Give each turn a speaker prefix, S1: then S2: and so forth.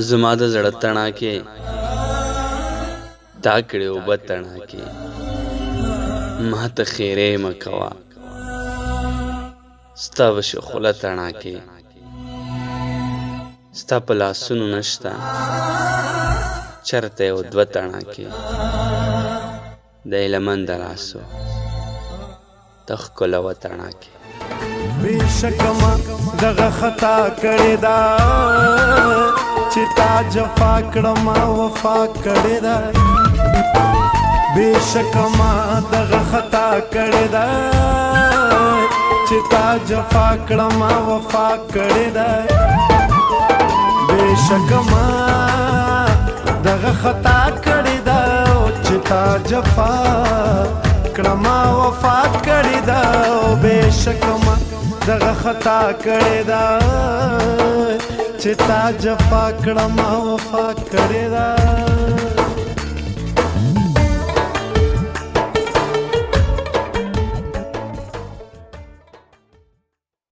S1: زما د زړه تڼاکې تا کړې اوبه تڼاکې ما ته خیرې مه کوه ستا به شي خوله تڼاکې ستا په لاسونو نشته چرته یو دوه تڼاکې د هیلهمن د لاسو ته ښکلوه تڼاکې
S2: بېشکه ما دغه خطا کړې ده چې تا جفا کړه ما وفا کړې ده بېشکه ما دغه خطا کړې ده چې تا جفا کړه ما وفا کړې ده بېشکه ما دغه خطا کړې ده چې تا جفا کړه ما وفا کړې ده بېشکه ما دغه خطا کړې ده چې تا جفا کړه ما وفا کړې ده